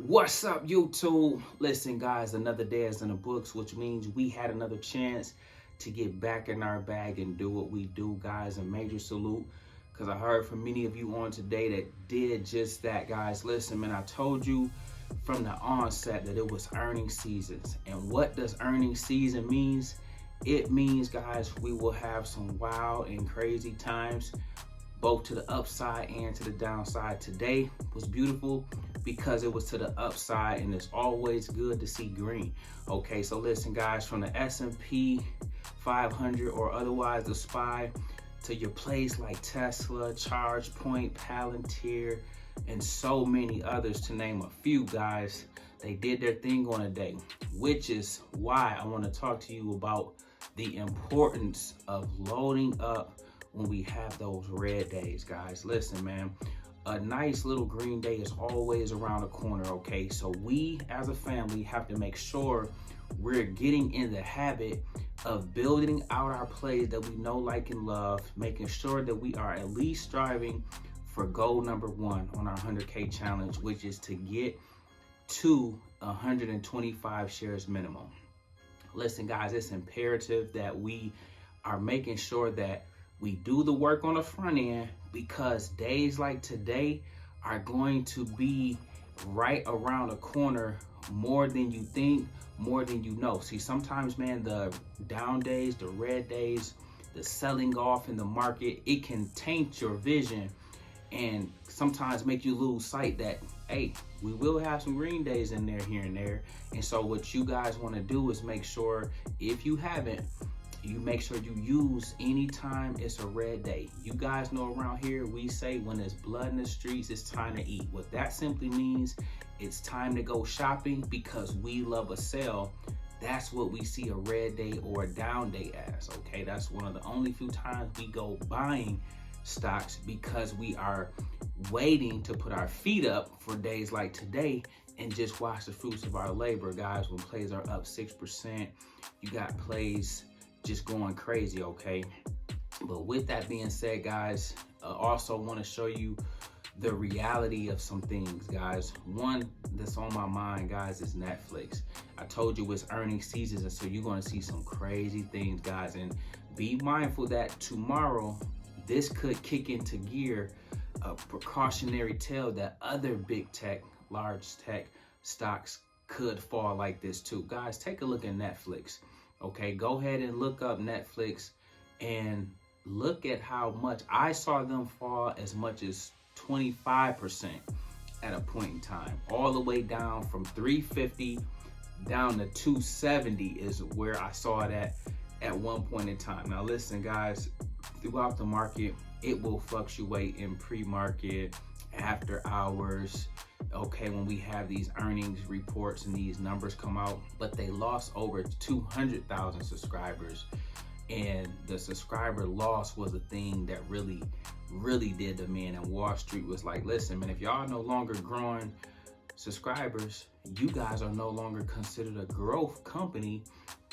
What's up, YouTube? Listen, guys, another day is in the books, which means we had another chance to get back in our bag and do what we do, guys. A major salute, because I heard from many of you on today that did just that, guys. Listen, man, I told you from the onset that it was earnings seasons. And what does earnings season means? It means, guys, we will have some wild and crazy times, both to the upside and to the downside. Today was beautiful because it was to the upside, and it's always good to see green. Okay, so listen, guys, from the S&P 500 or otherwise the SPY to your plays like Tesla, ChargePoint, Palantir, and so many others, to name a few, guys, they did their thing on a day, which is why I want to talk to you about the importance of loading up when we have those red days, guys. Listen, man, a nice little green day is always around the corner, okay? So we as a family have to make sure we're getting in the habit of building out our plays that we know, like, and love, making sure that we are at least striving for goal number one on our 100K challenge, which is to get to 125 shares minimum. Listen, guys, it's imperative that we are making sure that we do the work on the front end, because days like today are going to be right around the corner, more than you think, more than you know. See, sometimes, man, the down days, the red days, the selling off in the market, it can taint your vision and sometimes make you lose sight that, hey, we will have some green days in there here and there. And so what you guys want to do is make sure, if you haven't, you make sure you use anytime it's a red day. You guys know around here we say when there's blood in the streets, it's time to eat. What that simply means, it's time to go shopping, because we love a sale. That's what we see a red day or a down day as, okay? That's one of the only few times we go buying stocks, because we are waiting to put our feet up for days like today and just watch the fruits of our labor, guys. When plays are up 6%, you got plays just going crazy, okay? But with that being said, guys, I also want to show you the reality of some things, guys. One that's on my mind, guys, is Netflix. I told you it's earnings season, and so you're going to see some crazy things, guys. And be mindful that tomorrow this could kick into gear, a precautionary tale that other big tech, large tech stocks could fall like this too. Guys, take a look at Netflix. Okay, go ahead and look up Netflix and look at how much I saw them fall, as much as 25% at a point in time, all the way down from 350 down to 270 is where I saw it at one point in time. Now listen, guys, throughout the market, it will fluctuate in pre-market, after hours, okay, when we have these earnings reports and these numbers come out. But they lost over 200,000 subscribers, and the subscriber loss was a thing that really did the man. And Wall Street was like, listen, man, if y'all no longer growing subscribers, you guys are no longer considered a growth company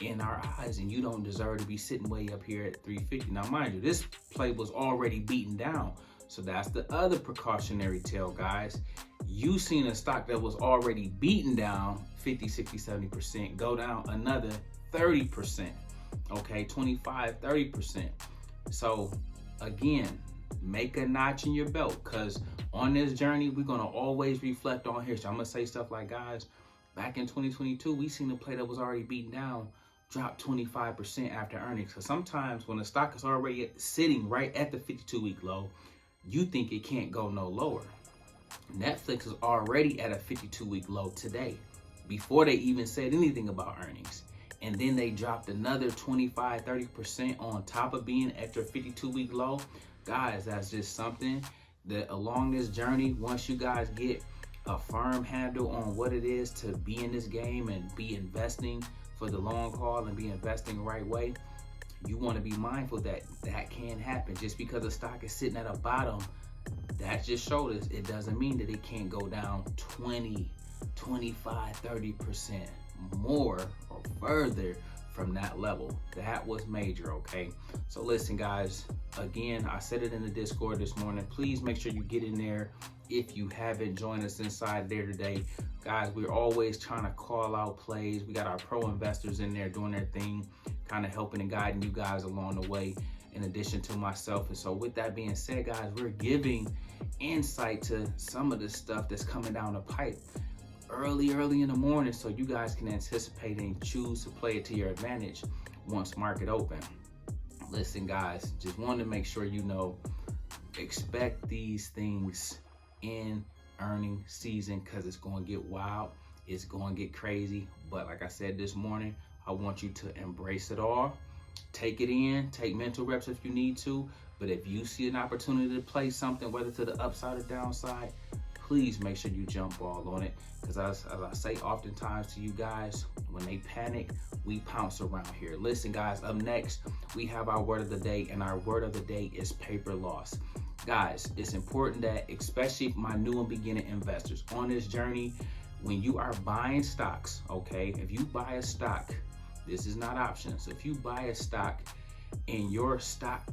in our eyes, and you don't deserve to be sitting way up here at 350. Now mind you, this play was already beaten down, so that's the other precautionary tale, guys. You seen a stock that was already beaten down 50, 60, 70%, go down another 30%, okay, 25, 30%. So again, make a notch in your belt, because on this journey, we're gonna always reflect on history. I'm gonna say stuff like, guys, back in 2022, we seen a play that was already beaten down drop 25% after earnings. So sometimes when a stock is already sitting right at the 52-week low, you think it can't go no lower. Netflix is already at a 52-week low today, before they even said anything about earnings. And then they dropped another 25, 30% on top of being at your 52-week low. Guys, that's just something that along this journey, once you guys get a firm handle on what it is to be in this game and be investing for the long haul and be investing the right way, you want to be mindful that that can happen. Just because a stock is sitting at a bottom, that just showed us it doesn't mean that it can't go down 20, 25, 30% more or further from that level. That was major, okay? So listen, guys, again, I said it in the Discord this morning. Please make sure you get in there if you haven't joined us inside there today. Guys, we're always trying to call out plays. We got our pro investors in there doing their thing, kind of helping and guiding you guys along the way, in addition to myself. And so with that being said, guys, we're giving insight to some of the stuff that's coming down the pipe early in the morning, so you guys can anticipate and choose to play it to your advantage once market open. Listen, guys, just wanted to make sure you know, expect these things in earning season, because it's going to get wild, it's going to get crazy. But like I said this morning, I want you to embrace it all, take it in, take mental reps if you need to. But if you see an opportunity to play something, whether to the upside or downside, please make sure you jump all on it. Because as I say oftentimes to you guys, when they panic, we pounce around here. Listen, guys, up next, we have our word of the day, and our word of the day is paper loss. Guys, it's important that, especially my new and beginning investors on this journey, when you are buying stocks, okay, if you buy a stock, this is not options. If you buy a stock and your stock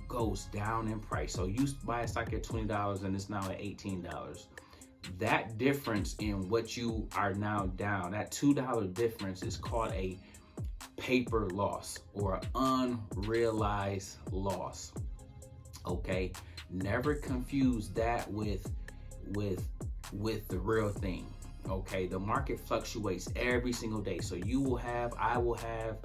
goes down in price, so you buy a stock at $20 and it's now at $18, that difference in what you are now down, that $2 difference, is called a paper loss or an unrealized loss. Okay, never confuse that with the real thing. Okay, the market fluctuates every single day, so I will have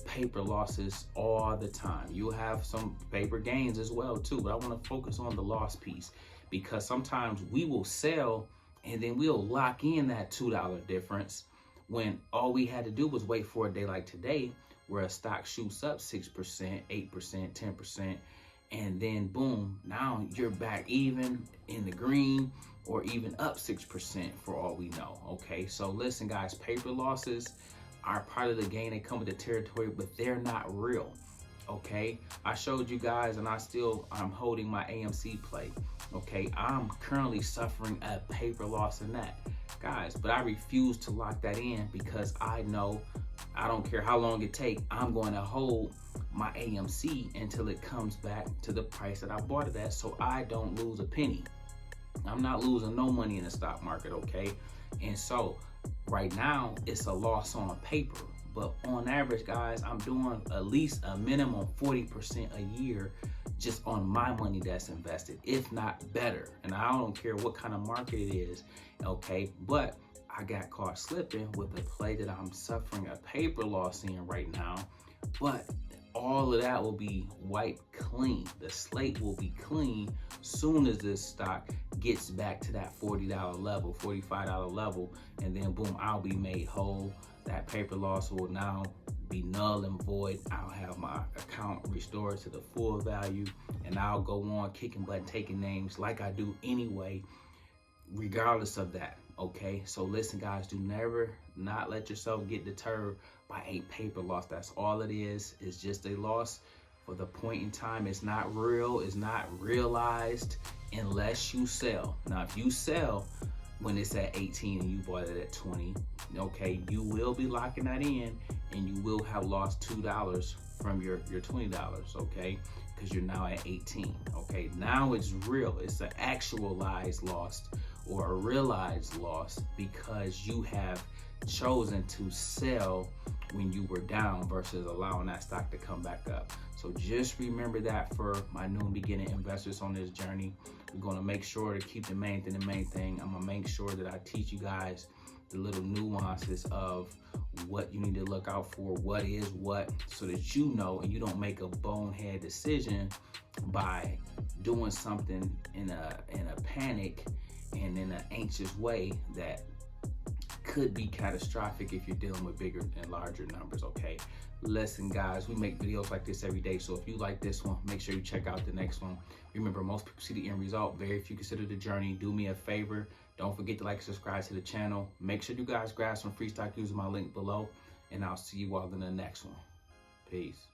paper losses all the time. You'll have some paper gains as well too, but I want to focus on the loss piece, because sometimes we will sell and then we'll lock in that $2 difference when all we had to do was wait for a day like today, where a stock shoots up 6%, 8%, 10%, and then boom, now you're back even in the green, or even up 6% for all we know. Okay, so listen, guys, paper losses are part of the game. They come with the territory, but they're not real. Okay, I showed you guys, and I'm holding my AMC play. Okay, I'm currently suffering a paper loss in that, guys, but I refuse to lock that in, because I know I don't care how long it takes, I'm going to hold my AMC until it comes back to the price that I bought it at, so I don't lose a penny. I'm not losing no money in the stock market, okay? And so right now it's a loss on paper, but on average, guys, I'm doing at least a minimum 40% a year just on my money that's invested, if not better. And I don't care what kind of market it is, okay? But I got caught slipping with a play that I'm suffering a paper loss in right now, but all of that will be wiped clean. The slate will be clean soon as this stock gets back to that $40 level, $45 level, and then boom, I'll be made whole. That paper loss will now be null and void. I'll have my account restored to the full value, and I'll go on kicking butt, taking names like I do anyway, regardless of that. Okay, so listen, guys, do never not let yourself get deterred by a paper loss. That's all it is. It's just a loss for the point in time. It's not real. It's not realized unless you sell. Now, if you sell when it's at 18 and you bought it at 20, okay, you will be locking that in, and you will have lost $2 from your $20, okay, because you're now at 18. Okay, now it's real. It's an actualized loss or a realized loss, because you have chosen to sell when you were down versus allowing that stock to come back up. So just remember that for my new and beginning investors on this journey. We're going to make sure to keep the main thing. I'm going to make sure that I teach you guys the little nuances of what you need to look out for, what is what, so that you know and you don't make a bonehead decision by doing something in a panic and in an anxious way that could be catastrophic if you're dealing with bigger and larger numbers. Okay, listen, guys, we make videos like this every day, so if you like this one, make sure you check out the next one. Remember, most people see the end result, very few consider the journey. Do me a favor, don't forget to like and subscribe to the channel. Make sure you guys grab some free stock using my link below, and I'll see you all in the next one. Peace.